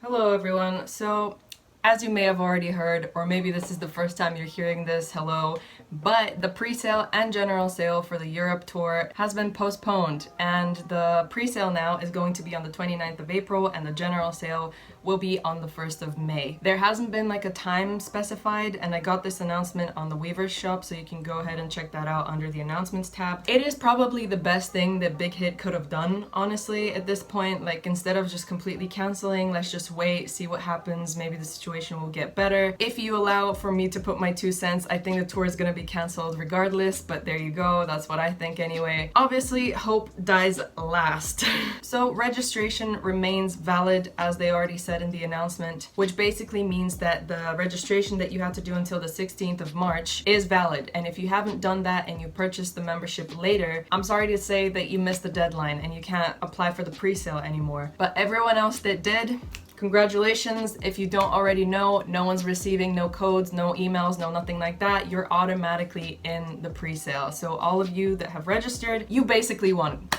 Hello everyone. So as you may have already heard, or maybe this is the first time you're hearing this, hello, but the pre-sale and general sale for the Europe tour has been postponed, and the pre-sale now is going to be on the 29th of April and the general sale will be on the 1st of May. There hasn't been like a time specified, and I got this announcement on the Weavers shop, so you can go ahead and check that out under the announcements tab. It is probably the best thing that Big Hit could have done, honestly, at this point. Like, instead of just completely canceling, let's just wait, see what happens, maybe the situation will get better. If you allow for me to put my 2 cents, I think the tour is gonna be canceled regardless, but there you go, that's what I think anyway. Obviously, hope dies last. So registration remains valid, as they already said in the announcement, which basically means that the registration that you have to do until the 16th of March is valid, and if you haven't done that and you purchased the membership later, I'm sorry to say that you missed the deadline and you can't apply for the pre-sale anymore. But everyone else that did, congratulations. If you don't already know, no one's receiving no codes, no emails, no nothing like that. You're automatically in the pre-sale. So all of you that have registered, you basically won.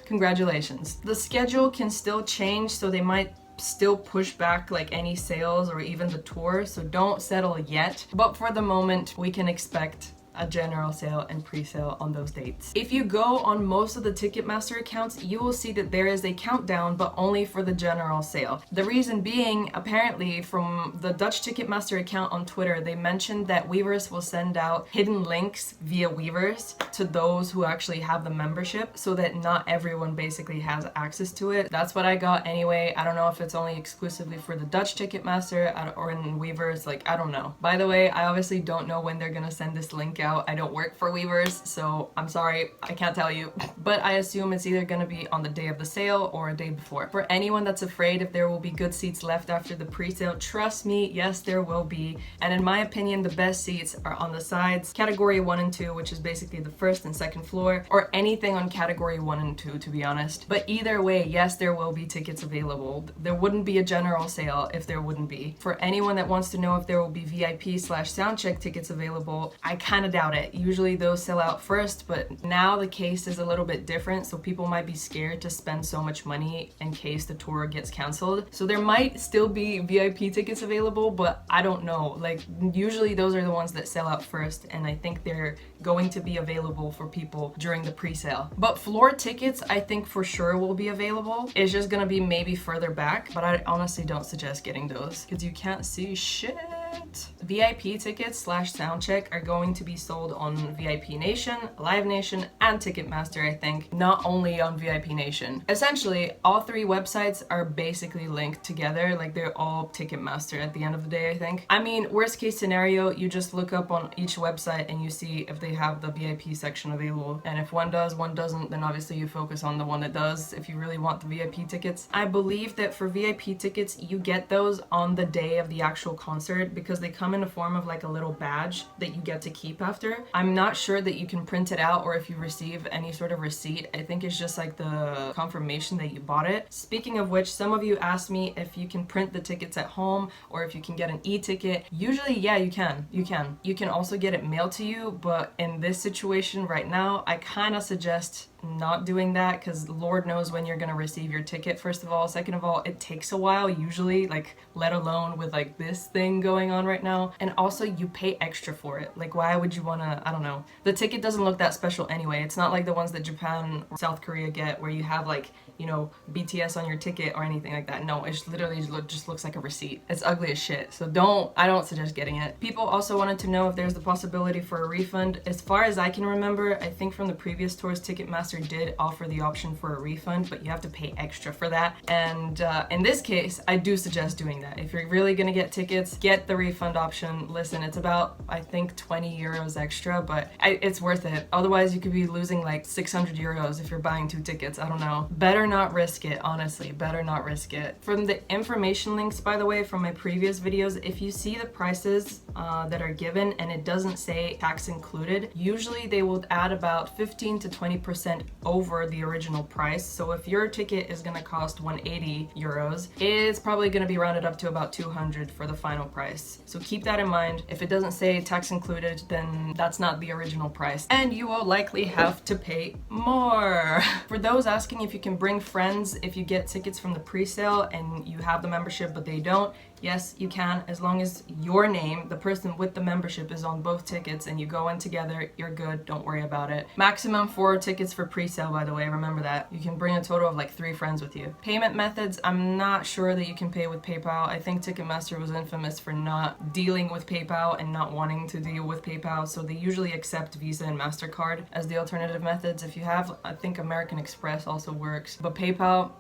Congratulations. The schedule can still change, so they might still push back like any sales or even the tour, so don't settle yet. But for the moment, we can expect a general sale and pre-sale on those dates. If you go on most of the Ticketmaster accounts, you will see that there is a countdown, but only for the general sale. The reason being, apparently from the Dutch Ticketmaster account on Twitter, they mentioned that Weavers will send out hidden links via Weavers to those who actually have the membership, so that not everyone basically has access to it. That's what I got anyway. I don't know if it's only exclusively for the Dutch Ticketmaster or in Weavers, like, I don't know. By the way, I obviously don't know when they're gonna send this link out. I don't work for Weavers, so I'm sorry, I can't tell you. But I assume it's either gonna be on the day of the sale or a day before. For anyone that's afraid if there will be good seats left after the pre-sale, trust me, yes, there will be. And in my opinion, the best seats are on the sides, category 1 and 2, which is basically the first and second floor, or anything on category 1 and 2, to be honest. But either way, yes, there will be tickets available. There wouldn't be a general sale if there wouldn't be. For anyone that wants to know if there will be VIP/soundcheck tickets available, I kind of doubt it. Usually those sell out first, but now the case is a little bit different, so people might be scared to spend so much money in case the tour gets canceled. So there might still be VIP tickets available, but I don't know. Like, usually those are the ones that sell out first, and I think they're going to be available for people during the pre-sale. But floor tickets, I think for sure will be available. It's just gonna be maybe further back, but I honestly don't suggest getting those because you can't see shit. VIP tickets/soundcheck are going to be sold on VIP Nation, Live Nation, and Ticketmaster, I think, not only on VIP Nation. Essentially, all three websites are basically linked together, like they're all Ticketmaster at the end of the day, I think. I mean, worst case scenario, you just look up on each website and you see if they have the VIP section available, and if one does, one doesn't, then obviously you focus on the one that does if you really want the VIP tickets. I believe that for VIP tickets, you get those on the day of the actual concert because they come in the form of like a little badge that you get to keep after. I'm not sure that you can print it out or if you receive any sort of receipt. I think it's just like the confirmation that you bought it. Speaking of which, some of you asked me if you can print the tickets at home or if you can get an e-ticket. Usually, yeah, you can. You can also get it mailed to you, but in this situation right now, I kind of suggest not doing that because Lord knows when you're gonna receive your ticket, first of all. Second of all, it takes a while usually, like, let alone with like this thing going on right now. And also, you pay extra for it. Like, why would you wanna, I don't know. The ticket doesn't look that special anyway. It's not like the ones that Japan or South Korea get where you have like, you know, BTS on your ticket or anything like that. No, it's literally just looks like a receipt. It's ugly as shit. So I don't suggest getting it. People also wanted to know if there's the possibility for a refund. As far as I can remember, I think from the previous tours, Ticketmaster did offer the option for a refund, but you have to pay extra for that. And in this case, I do suggest doing that. If you're really gonna get tickets, get the refund option. Listen, it's about, I think, 20 euros extra, but it's worth it. Otherwise, you could be losing like 600 euros if you're buying 2 tickets. I don't know. Better not risk it, honestly. Better not risk it. From the information links, by the way, from my previous videos, if you see the prices that are given and it doesn't say tax included, usually they will add about 15 to 20% over the original price. So if your ticket is gonna cost 180 euros, it's probably gonna be rounded up to about 200 for the final price. So keep that in mind. If it doesn't say tax included, then that's not the original price, and you will likely have to pay more. For those asking if you can bring friends if you get tickets from the pre-sale and you have the membership but they don't, yes, you can, as long as your name, the person with the membership, is on both tickets and you go in together, you're good, don't worry about it. Maximum 4 tickets for pre-sale, by the way, remember that. You can bring a total of like 3 friends with you. Payment methods, I'm not sure that you can pay with PayPal. I think Ticketmaster was infamous for not dealing with PayPal and not wanting to deal with PayPal, so they usually accept Visa and MasterCard as the alternative methods. If you have, I think American Express also works, but PayPal,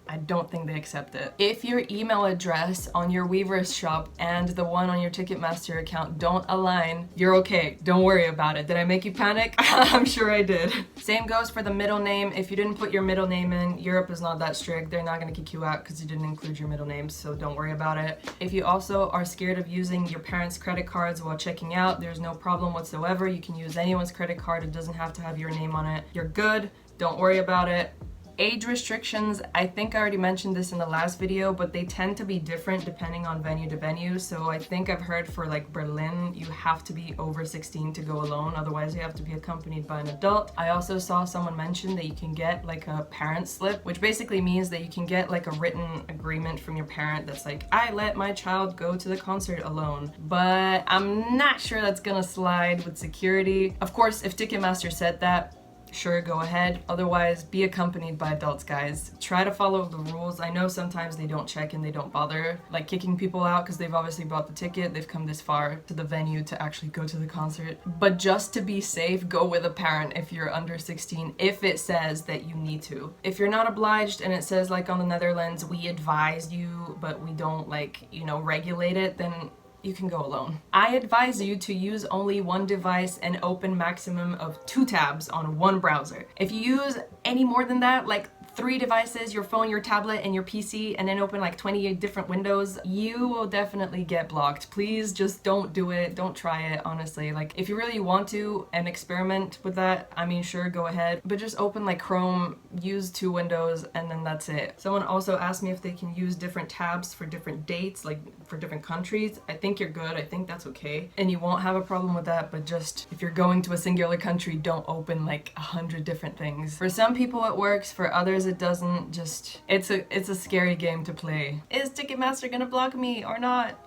I don't think they accept it. If your email address on your Weavers shop and the one on your Ticketmaster account don't align, you're okay. Don't worry about it. Did I make you panic? I'm sure I did. Same goes for the middle name. If you didn't put your middle name in, Europe is not that strict. They're not gonna kick you out because you didn't include your middle name, so don't worry about it. If you also are scared of using your parents' credit cards while checking out, there's no problem whatsoever. You can use anyone's credit card. It doesn't have to have your name on it. You're good. Don't worry about it. Age restrictions, I think I already mentioned this in the last video, but they tend to be different depending on venue to venue. So I think I've heard for like Berlin, you have to be over 16 to go alone, otherwise you have to be accompanied by an adult. I also saw someone mention that you can get like a parent slip, which basically means that you can get like a written agreement from your parent that's like, I let my child go to the concert alone. But I'm not sure that's gonna slide with security. Of course, if Ticketmaster said that, sure, go ahead. Otherwise, be accompanied by adults, guys. Try to follow the rules. I know sometimes they don't check and they don't bother like kicking people out because they've obviously bought the ticket. They've come this far to the venue to actually go to the concert. But just to be safe, go with a parent if you're under 16, if it says that you need to. If you're not obliged and it says like on the Netherlands, we advise you, but we don't like, you know, regulate it, then you can go alone. I advise you to use only one device and open maximum of 2 tabs on one browser. If you use any more than that, like 3 devices, your phone, your tablet, and your PC, and then open like 28 different windows, you will definitely get blocked. Please just don't do it. Don't try it, honestly. Like, if you really want to and experiment with that, I mean, sure, go ahead. But just open like Chrome, use 2 windows, and then that's it. Someone also asked me if they can use different tabs for different dates, like for different countries. I think you're good. I think that's okay. And you won't have a problem with that, but just if you're going to a singular country, don't open like 100 different things. For some people it works, for others it doesn't. Just it's a scary game to play. Is Ticketmaster gonna block me or not?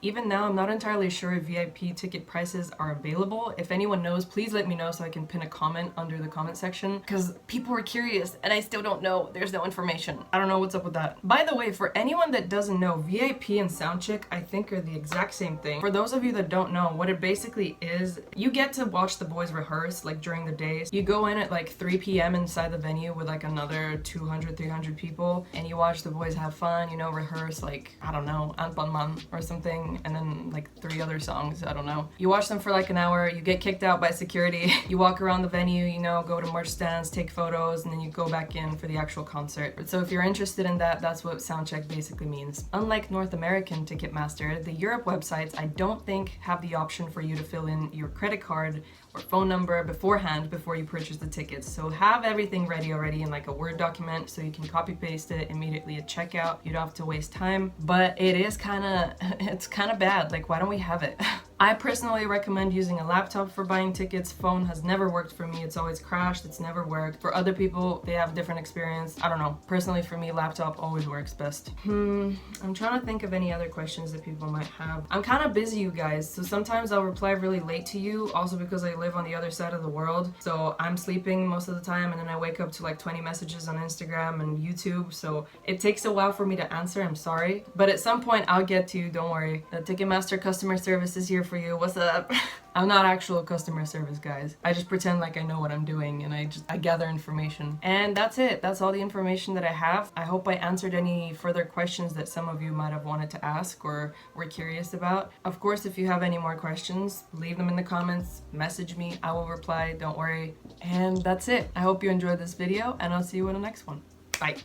Even now, I'm not entirely sure if VIP ticket prices are available. If anyone knows, please let me know so I can pin a comment under the comment section, because people were curious and I still don't know. There's no information. I don't know what's up with that. By the way, for anyone that doesn't know, VIP and soundcheck I think are the exact same thing. For those of you that don't know, what it basically is, you get to watch the boys rehearse like during the days. You go in at like 3 p.m. inside the venue with like another 200, 300 people, and you watch the boys have fun, you know, rehearse like, I don't know, Anpanman or something, and then like 3 other songs, I don't know. You watch them for like an hour, you get kicked out by security, you walk around the venue, you know, go to merch stands, take photos, and then you go back in for the actual concert. So if you're interested in that, that's what soundcheck basically means. Unlike North American Ticketmaster, the Europe websites I don't think have the option for you to fill in your credit card or phone number beforehand before you purchase the tickets. So have everything ready already in like a Word document so you can copy paste it immediately at checkout. You don't have to waste time, but it's kind of bad. Like, why don't we have it? I personally recommend using a laptop for buying tickets. Phone has never worked for me. It's always crashed. It's never worked. For other people, they have a different experience. I don't know. Personally, for me, laptop always works best. I'm trying to think of any other questions that people might have. I'm kind of busy, you guys, so sometimes I'll reply really late to you, also because I live on the other side of the world. So I'm sleeping most of the time, and then I wake up to like 20 messages on Instagram and YouTube. So it takes a while for me to answer. I'm sorry. But at some point, I'll get to you. Don't worry. The Ticketmaster customer service is here for you. What's up? I'm not actual customer service, guys. I just pretend like I know what I'm doing, and I gather information. And that's it. That's all the information that I have. I hope I answered any further questions that some of you might have wanted to ask or were curious about. Of course, if you have any more questions, leave them in the comments, message me, I will reply, don't worry. And that's it. I hope you enjoyed this video, and I'll see you in the next one. Bye.